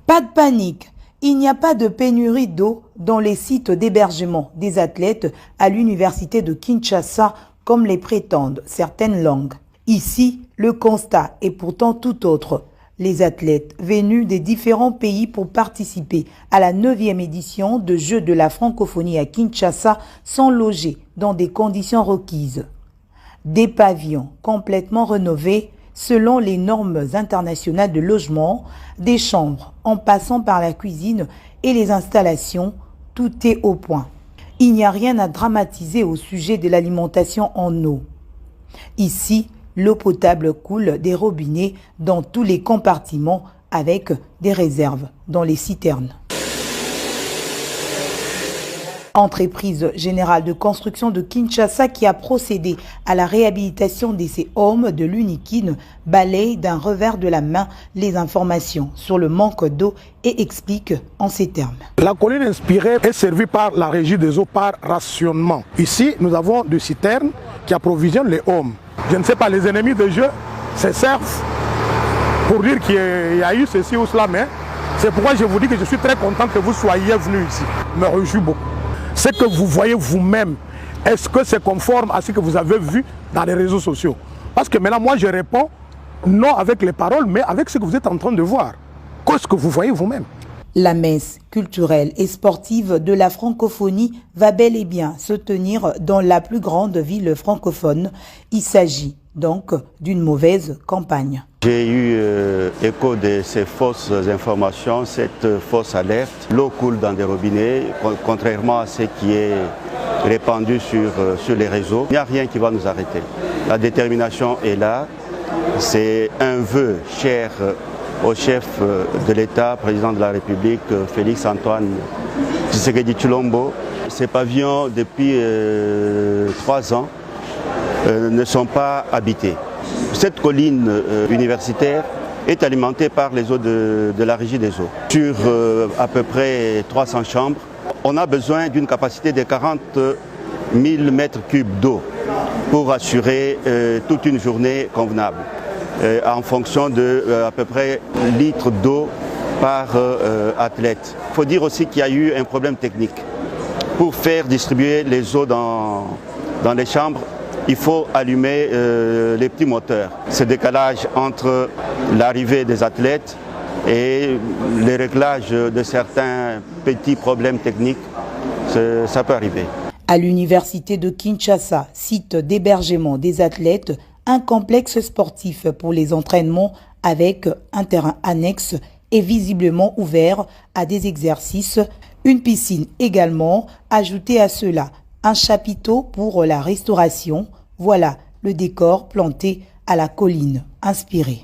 Pas de panique, il n'y a pas de pénurie d'eau dans les sites d'hébergement des athlètes à l'université de Kinshasa comme les prétendent certaines langues. Ici, le constat est pourtant tout autre. Les athlètes venus des différents pays pour participer à la 9e édition de Jeux de la francophonie à Kinshasa sont logés dans des conditions requises. Des pavillons complètement rénovés selon les normes internationales de logement, des chambres en passant par la cuisine et les installations, tout est au point. Il n'y a rien à dramatiser au sujet de l'alimentation en eau. Ici, l'eau potable coule des robinets dans tous les compartiments avec des réserves dans les citernes. Entreprise générale de construction de Kinshasa qui a procédé à la réhabilitation de ces hommes de l'Unikine balaye d'un revers de la main les informations sur le manque d'eau et explique en ces termes. La colline inspirée est servie par la régie des eaux par rationnement. Ici, nous avons des citernes qui approvisionnent les hommes. Je ne sais pas, les ennemis de jeu se servent pour dire qu'il y a eu ceci ou cela, mais c'est pourquoi je vous dis que je suis très content que vous soyez venus ici. Je me réjouis beaucoup. Ce que vous voyez vous-même, est-ce que c'est conforme à ce que vous avez vu dans les réseaux sociaux? Parce que maintenant, moi, je réponds non avec les paroles, mais avec ce que vous êtes en train de voir. Qu'est-ce que vous voyez vous-même? La messe culturelle et sportive de la francophonie va bel et bien se tenir dans la plus grande ville francophone. Il s'agit donc d'une mauvaise campagne. J'ai eu écho de ces fausses informations, cette fausse alerte. L'eau coule dans des robinets, contrairement à ce qui est répandu sur les réseaux. Il n'y a rien qui va nous arrêter. La détermination est là. C'est un vœu cher au chef de l'État, président de la République, Félix Antoine Tshisekedi Tshilombo. Ces pavillons, depuis 3 ans, ne sont pas habités. Cette colline universitaire est alimentée par les eaux de la régie des eaux. Sur à peu près 300 chambres, on a besoin d'une capacité de 40 000 mètres cubes d'eau pour assurer toute une journée convenable, en fonction de à peu près litres d'eau par athlète. Il faut dire aussi qu'il y a eu un problème technique. Pour faire distribuer les eaux dans les chambres, il faut allumer les petits moteurs. Ce décalage entre l'arrivée des athlètes et les réglages de certains petits problèmes techniques, ça peut arriver. À l'université de Kinshasa, site d'hébergement des athlètes, un complexe sportif pour les entraînements avec un terrain annexe est visiblement ouvert à des exercices, une piscine également. Ajoutée à cela, un chapiteau pour la restauration. Voilà le décor planté à la colline inspirée.